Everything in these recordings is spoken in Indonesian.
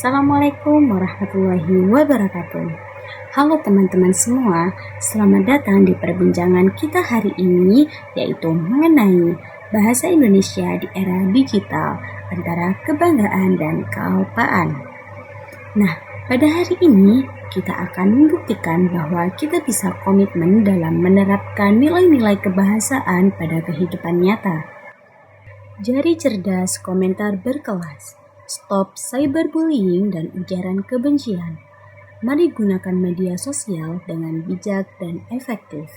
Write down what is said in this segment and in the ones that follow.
Assalamualaikum warahmatullahi wabarakatuh. Halo teman-teman semua, selamat datang di perbincangan kita hari ini, yaitu mengenai bahasa Indonesia di era digital antara kebanggaan dan kealpaan. Nah, pada hari ini kita akan membuktikan bahwa kita bisa komitmen dalam menerapkan nilai-nilai kebahasaan pada kehidupan nyata. Jari cerdas, komentar berkelas. Stop cyberbullying dan ujaran kebencian. Mari gunakan media sosial dengan bijak dan efektif.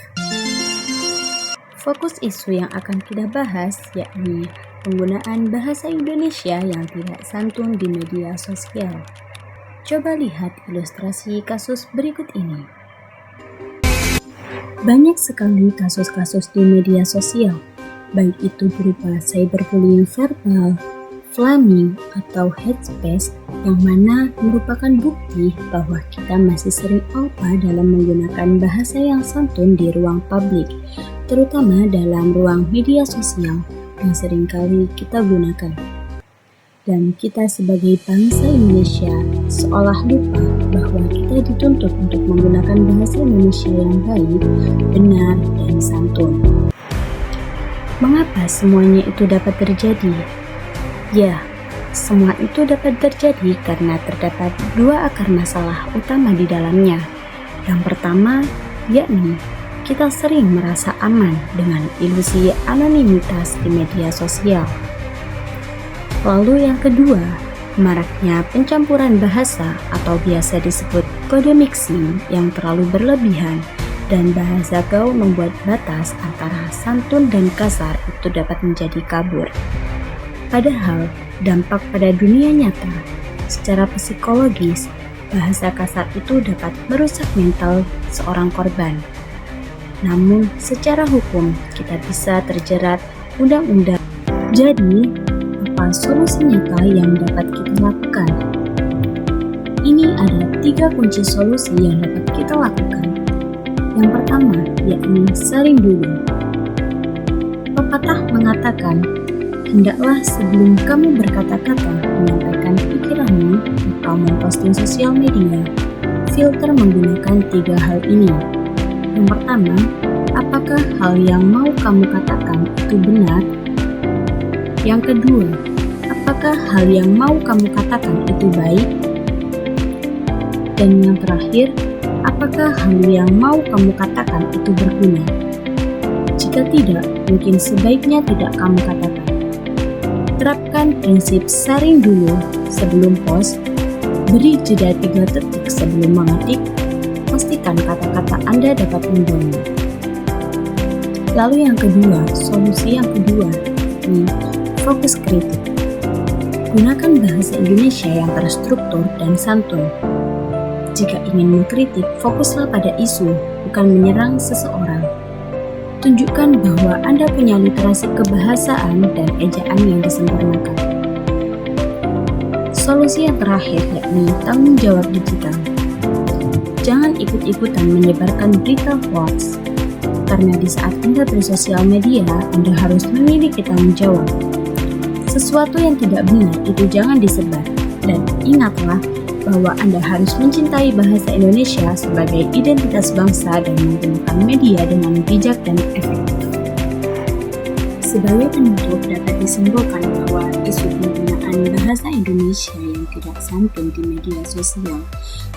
Fokus isu yang akan kita bahas yakni penggunaan bahasa Indonesia yang tidak santun di media sosial. Coba lihat ilustrasi kasus berikut ini. Banyak sekali kasus-kasus di media sosial, baik itu berupa cyberbullying verbal, flaming atau hate speech, yang mana merupakan bukti bahwa kita masih sering alpa dalam menggunakan bahasa yang santun di ruang publik, terutama dalam ruang media sosial yang seringkali kita gunakan. Dan kita sebagai bangsa Indonesia seolah lupa bahwa kita dituntut untuk menggunakan bahasa Indonesia yang baik, benar, dan santun. Mengapa semuanya itu dapat terjadi? Ya, semua itu dapat terjadi karena terdapat dua akar masalah utama di dalamnya. Yang pertama, yakni kita sering merasa aman dengan ilusi anonimitas di media sosial. Lalu yang kedua, maraknya pencampuran bahasa atau biasa disebut kode mixing yang terlalu berlebihan, dan bahasa gaul membuat batas antara santun dan kasar itu dapat menjadi kabur. Padahal, dampak pada dunia nyata, secara psikologis, bahasa kasar itu dapat merusak mental seorang korban. Namun, secara hukum, kita bisa terjerat undang-undang. Jadi, apa solusi nyata yang dapat kita lakukan? Ini ada 3 kunci solusi yang dapat kita lakukan. Yang pertama, yakni saring dulu. Pepatah mengatakan, hendaklah sebelum kamu berkata-kata menyampaikan pikiranmu atau memposting sosial media, filter menggunakan 3 hal ini. Yang pertama, apakah hal yang mau kamu katakan itu benar? Yang kedua, apakah hal yang mau kamu katakan itu baik? Dan yang terakhir, apakah hal yang mau kamu katakan itu berguna? Jika tidak, mungkin sebaiknya tidak kamu katakan. Terapkan prinsip saring dulu sebelum post, beri jeda 3 detik sebelum mengetik, pastikan kata-kata Anda dapat membangun. Lalu yang kedua, solusi yang kedua, ini fokus kritik. Gunakan bahasa Indonesia yang terstruktur dan santun. Jika ingin mengkritik, fokuslah pada isu, bukan menyerang seseorang. Tunjukkan bahwa Anda punya literasi kebahasaan dan ejaan yang disempurnakan. Solusi yang terakhir yakni tanggung jawab digital. Jangan ikut-ikutan menyebarkan berita hoax, karena di saat Anda bersosial media, Anda harus memiliki tanggung jawab. Sesuatu yang tidak benar itu jangan disebar, dan ingatlah bahwa Anda harus mencintai bahasa Indonesia sebagai identitas bangsa dan menggunakan media dengan bijak dan efektif. Sebagai penutup, dapat disimpulkan bahwa isu penggunaan bahasa Indonesia yang tidak santun di media sosial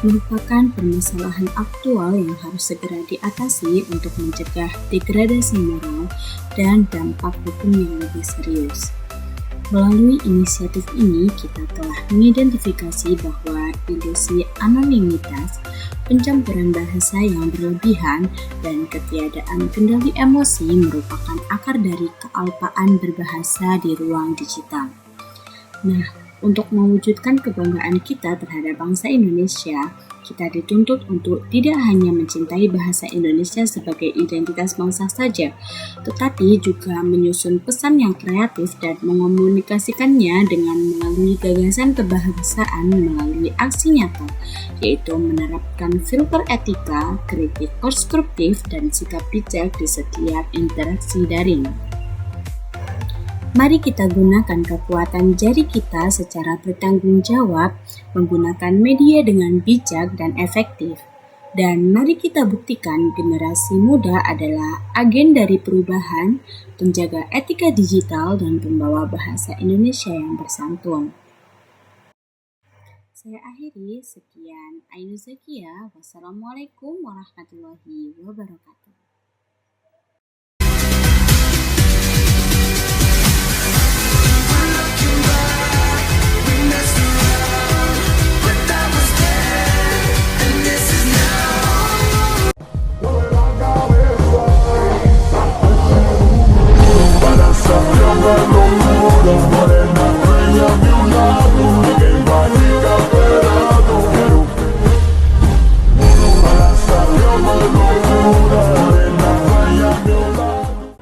merupakan permasalahan aktual yang harus segera diatasi untuk mencegah degradasi moral dan dampak hukum yang lebih serius. Melalui inisiatif ini, kita telah mengidentifikasi bahwa ilusi anonimitas, pencampuran bahasa yang berlebihan, dan ketiadaan kendali emosi merupakan akar dari kealpaan berbahasa di ruang digital. Nah, untuk mewujudkan kebanggaan kita terhadap bangsa Indonesia, kita dituntut untuk tidak hanya mencintai bahasa Indonesia sebagai identitas bangsa saja, tetapi juga menyusun pesan yang kreatif dan mengomunikasikannya dengan melalui gagasan kebahasaan melalui aksi nyata, yaitu menerapkan filter etika, kritik konstruktif, dan sikap bijak di setiap interaksi daring. Mari kita gunakan kekuatan jari kita secara bertanggung jawab, menggunakan media dengan bijak dan efektif. Dan mari kita buktikan generasi muda adalah agen dari perubahan, penjaga etika digital, dan pembawa bahasa Indonesia yang bersantun. Saya akhiri, sekian. Ainu Zakia, wassalamualaikum warahmatullahi wabarakatuh.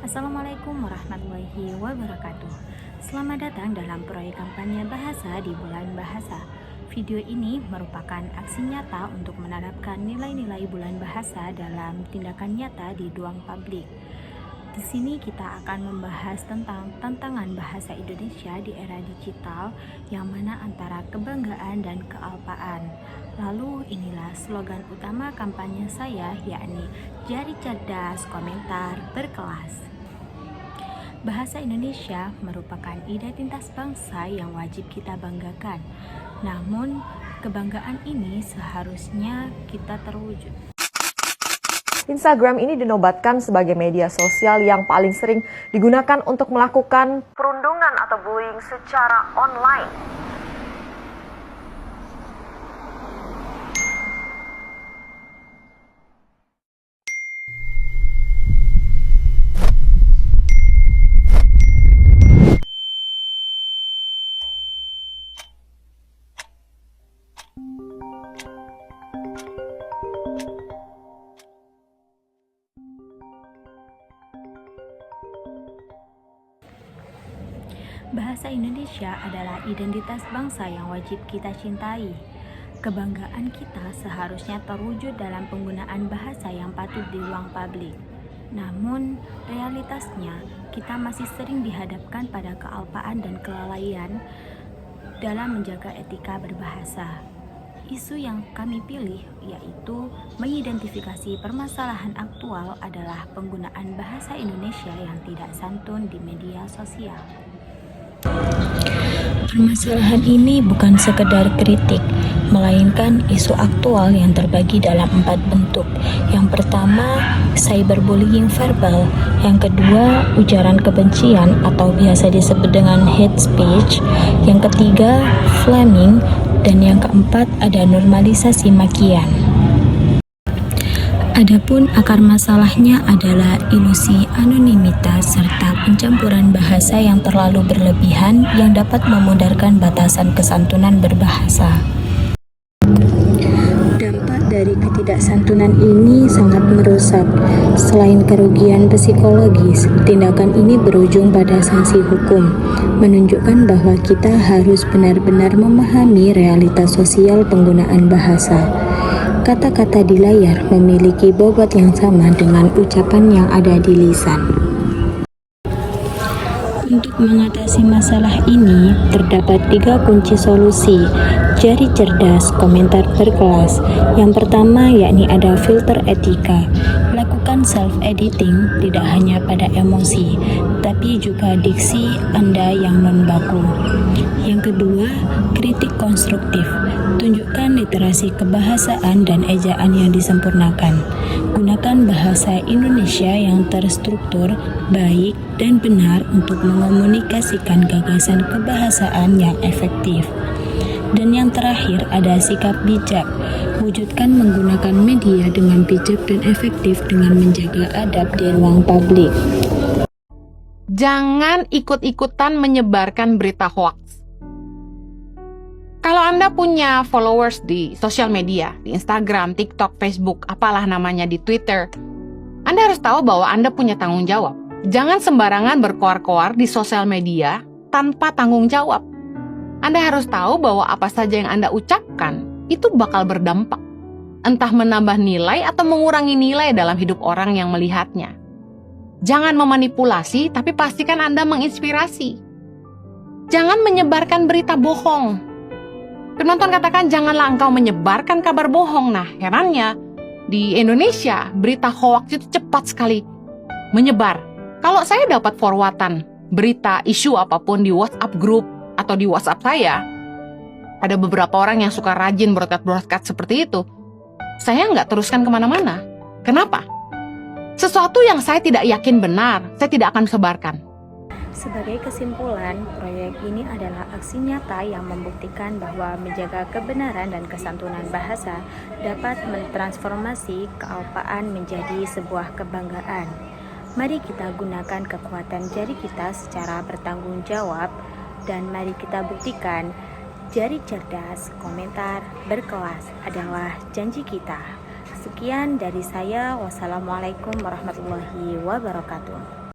Assalamualaikum warahmatullahi wabarakatuh. Selamat datang dalam proyek kampanye bahasa di Bulan Bahasa. Video ini merupakan aksi nyata untuk menerapkan nilai-nilai Bulan Bahasa dalam tindakan nyata di ruang publik. Di sini kita akan membahas tentang tantangan bahasa Indonesia di era digital, yang mana antara kebanggaan dan kealpaan. Lalu inilah slogan utama kampanye saya, yakni jari cerdas, komentar berkelas. Bahasa Indonesia merupakan identitas bangsa yang wajib kita banggakan. Namun, kebanggaan ini seharusnya kita terwujud. Instagram ini dinobatkan sebagai media sosial yang paling sering digunakan untuk melakukan perundungan atau bullying secara online. Bahasa Indonesia adalah identitas bangsa yang wajib kita cintai. Kebanggaan kita seharusnya terwujud dalam penggunaan bahasa yang patut di ruang publik. Namun, realitasnya kita masih sering dihadapkan pada kealpaan dan kelalaian dalam menjaga etika berbahasa. Isu yang kami pilih yaitu mengidentifikasi permasalahan aktual adalah penggunaan bahasa Indonesia yang tidak santun di media sosial. Permasalahan ini bukan sekedar kritik, melainkan isu aktual yang terbagi dalam 4 bentuk. Yang pertama, cyberbullying verbal. Yang kedua, ujaran kebencian atau biasa disebut dengan hate speech. Yang ketiga, flaming. Dan yang keempat, ada normalisasi makian. Adapun akar masalahnya adalah ilusi anonimitas serta pencampuran bahasa yang terlalu berlebihan yang dapat memudarkan batasan kesantunan berbahasa. Dampak dari ketidaksantunan ini sangat merusak. Selain kerugian psikologis, tindakan ini berujung pada sanksi hukum, menunjukkan bahwa kita harus benar-benar memahami realitas sosial penggunaan bahasa. Kata-kata di layar memiliki bobot yang sama dengan ucapan yang ada di lisan. Untuk mengatasi masalah ini, terdapat 3 kunci solusi. Jari cerdas, komentar berkelas. Yang pertama yakni ada filter etika. Lakukan self-editing tidak hanya pada emosi, tapi juga diksi Anda yang non-baku. Yang kedua, kritik konstruktif. Tunjukkan literasi kebahasaan dan ejaan yang disempurnakan. Gunakan bahasa Indonesia yang terstruktur, baik, dan benar untuk mengomunikasikan gagasan kebahasaan yang efektif. Dan yang terakhir ada sikap bijak. Wujudkan menggunakan media dengan bijak dan efektif dengan menjaga adab di ruang publik. Jangan ikut-ikutan menyebarkan berita hoaks. Kalau Anda punya followers di sosial media, di Instagram, TikTok, Facebook, apalah namanya di Twitter, Anda harus tahu bahwa Anda punya tanggung jawab. Jangan sembarangan berkoar-koar di sosial media tanpa tanggung jawab. Anda harus tahu bahwa apa saja yang Anda ucapkan itu bakal berdampak. Entah menambah nilai atau mengurangi nilai dalam hidup orang yang melihatnya. Jangan memanipulasi, tapi pastikan Anda menginspirasi. Jangan menyebarkan berita bohong. Penonton katakan, janganlah engkau menyebarkan kabar bohong. Nah, herannya, di Indonesia, berita hoax itu cepat sekali menyebar. Kalau saya dapat forwardan berita isu apapun di WhatsApp group atau di WhatsApp saya, ada beberapa orang yang suka rajin broadcast seperti itu, saya nggak teruskan kemana-mana. Kenapa? Sesuatu yang saya tidak yakin benar, saya tidak akan sebarkan. Sebagai kesimpulan, proyek ini adalah aksi nyata yang membuktikan bahwa menjaga kebenaran dan kesantunan bahasa dapat mentransformasi kealpaan menjadi sebuah kebanggaan. Mari kita gunakan kekuatan jari kita secara bertanggung jawab, dan mari kita buktikan jari cerdas, komentar berkelas adalah janji kita. Sekian dari saya. Wassalamualaikum warahmatullahi wabarakatuh.